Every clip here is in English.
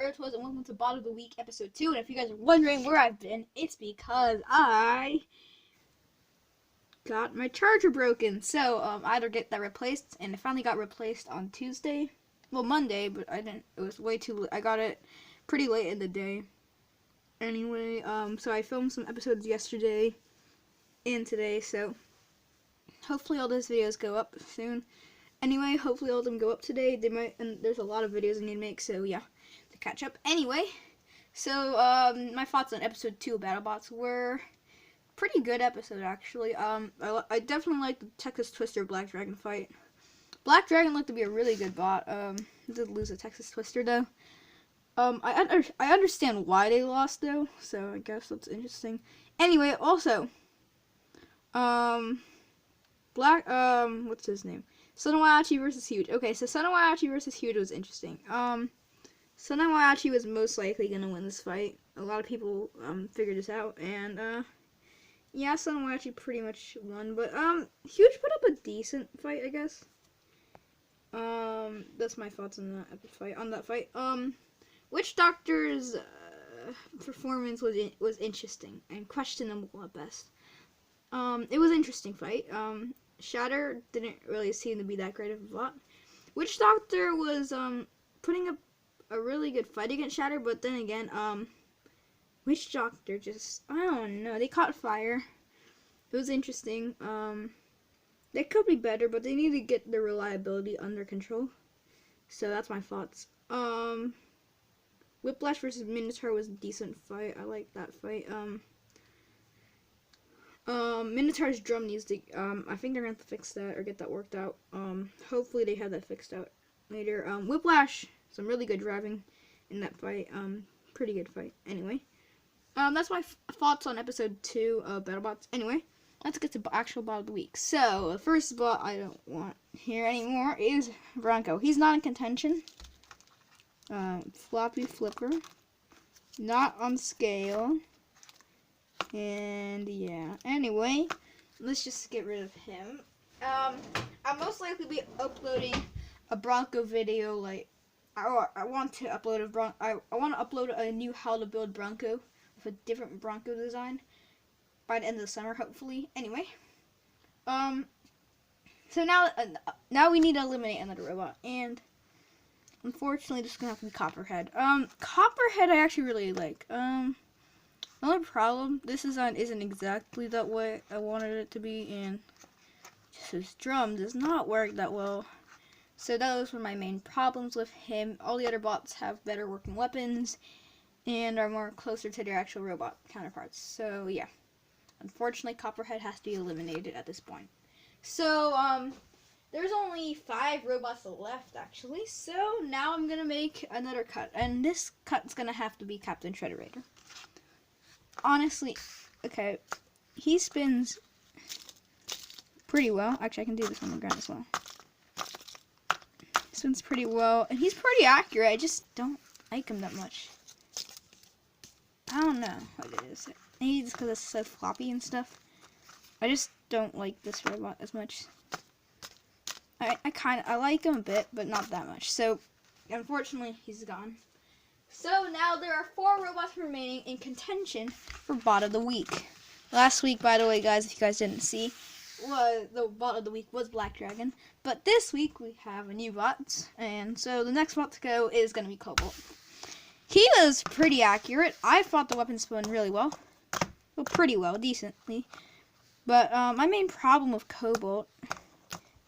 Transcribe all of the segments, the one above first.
Earthwas, and welcome to Bot of the Week episode 2. And if you guys are wondering where I've been, it's because I got my charger broken. So I had to get that replaced, and it finally got replaced on Tuesday. Well, Monday, but I didn't. It was way too late. I got it pretty late in the day. Anyway, so I filmed some episodes yesterday and today. So hopefully all those videos go up soon. Anyway, hopefully all of them go up today. They might, and there's a lot of videos I need to make. So yeah. To catch up. Anyway, so my thoughts on episode 2 of BattleBots were pretty good episode actually. I definitely liked the Texas Twister Black Dragon fight. Black Dragon looked to be a really good bot. Did lose a Texas Twister though. I understand why they lost though, so I guess that's interesting. Anyway, also what's his name? Sunawaiachi versus Huge. Okay, so Sunawaiachi versus Huge was interesting. Sunawaiachi was most likely gonna win this fight. A lot of people figured this out, and yeah, Sunawaiachi pretty much won. But Huge put up a decent fight, I guess. That's my thoughts on that fight. Witch Doctor's performance was interesting and questionable at best. It was an interesting fight. Shatter didn't really seem to be that great of a bot. Witch Doctor was putting up a really good fight against Shatter, but then again, Witch Doctor just, I don't know, they caught fire. It was interesting. They could be better, but they need to get their reliability under control. So that's my thoughts. Whiplash versus Minotaur was a decent fight. I like that fight. Minotaur's drum needs to, I think they're gonna have to fix that or get that worked out. Hopefully they have that fixed out later. Whiplash, some really good driving in that fight. Pretty good fight. Anyway, that's my thoughts on episode 2 of BattleBots. Anyway, let's get to actual bot of the week. So the first bot I don't want here anymore is Bronco. He's not in contention. Floppy Flipper, not on scale, and yeah. Anyway, let's just get rid of him. I'll most likely be uploading a Bronco video like. I want to upload I want to upload a new how to build Bronco with a different Bronco design by the end of the summer, hopefully. Anyway, so now we need to eliminate another robot, and unfortunately, this is gonna have to be Copperhead. Copperhead I actually really like. The only problem, this design isn't exactly that way I wanted it to be, and just his drum does not work that well. So those were my main problems with him. All the other bots have better working weapons and are more closer to their actual robot counterparts. So yeah, unfortunately Copperhead has to be eliminated at this point. So there's only 5 robots left actually. So now I'm gonna make another cut, and this cut's gonna have to be Captain Shredderator. Honestly, okay, he spins pretty well. Actually, I can do this one again as well. Spins pretty well, and he's pretty accurate. I just don't like him that much. I don't know what it is. Maybe it's because it's so floppy and stuff. I just don't like this robot as much. I like him a bit, but not that much. So, unfortunately, he's gone. So now there are 4 robots remaining in contention for Bot of the Week. Last week, by the way, guys, if you guys didn't see, the bot of the week was Black Dragon, but this week we have a new bot, and so the next bot to go is going to be Cobalt. He was pretty accurate. I thought the weapon spun really well. Well, pretty well, decently. But my main problem with Cobalt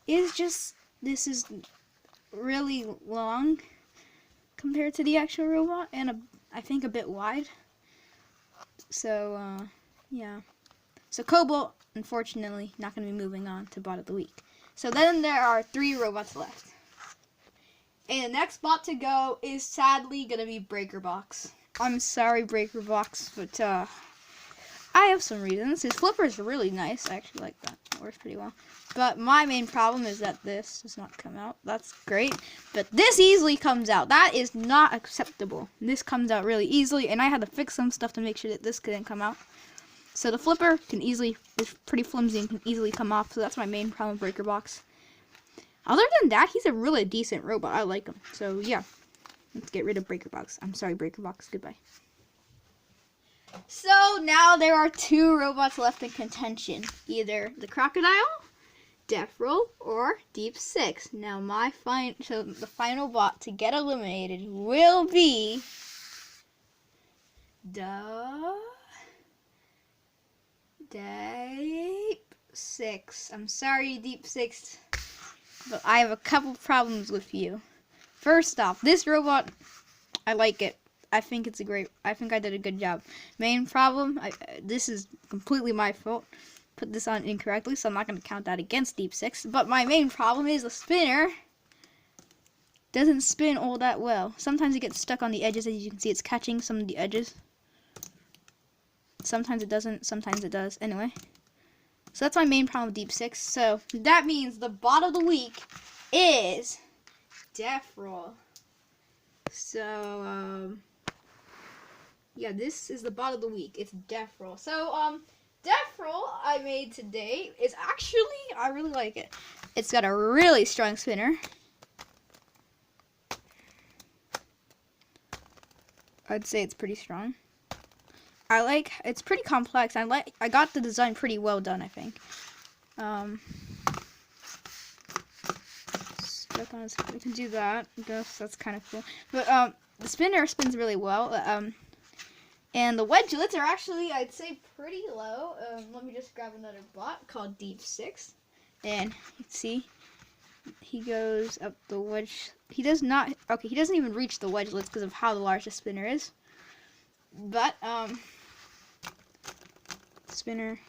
is just this is really long compared to the actual robot, and I think a bit wide. So, yeah. So Cobalt, unfortunately, not going to be moving on to Bot of the Week. So then there are 3 robots left. And the next bot to go is sadly going to be Breaker Box. I'm sorry, Breaker Box, but I have some reasons. His flipper is really nice. I actually like that. It works pretty well. But my main problem is that this does not come out. That's great. But this easily comes out. That is not acceptable. This comes out really easily, and I had to fix some stuff to make sure that this couldn't come out. So the flipper is pretty flimsy and can easily come off. So that's my main problem with Breaker Box. Other than that, he's a really decent robot. I like him. So yeah. Let's get rid of Breaker Box. I'm sorry, Breaker Box. Goodbye. So now there are 2 robots left in contention. Either the Crocodile, Death Roll, or Deep Six. Now so the final bot to get eliminated will be the Deep Six. I'm sorry, Deep Six, but I have a couple problems with you. First off, this robot, I like it. I think I think I did a good job. Main problem, this is completely my fault. Put this on incorrectly, so I'm not going to count that against Deep Six. But my main problem is the spinner doesn't spin all that well. Sometimes it gets stuck on the edges. As you can see, it's catching some of the edges. Sometimes it doesn't, sometimes it does. Anyway, so that's my main problem with Deep Six. So that means the bot of the week is Death Roll. So, yeah, this is the bot of the week. It's Death Roll. So, Death Roll I made today is actually, I really like it. It's got a really strong spinner. I'd say it's pretty strong. It's pretty complex. I got the design pretty well done, I think. We can do that. I guess that's kind of cool. But, the spinner spins really well. And the wedgelets are actually, I'd say, pretty low. Let me just grab another bot called Deep Six. And you can see, he goes up the wedge. He doesn't even reach the wedgelets because of how large the spinner is. But, spinner,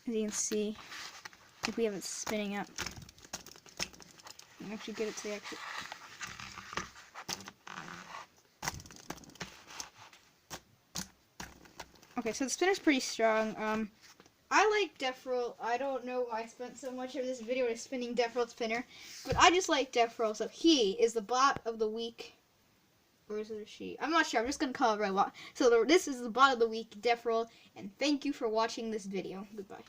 as you can see, if we have it spinning up, actually get it to the exit. Okay, so the spinner's pretty strong. I like Death Roll. I don't know why I spent so much of this video spinning Death Roll spinner, but I just like Death Roll, so he is the bot of the week. Or is it a she? I'm not sure. I'm just going to call it robot. So this is the bot of the week, Death Roll, and thank you for watching this video. Goodbye.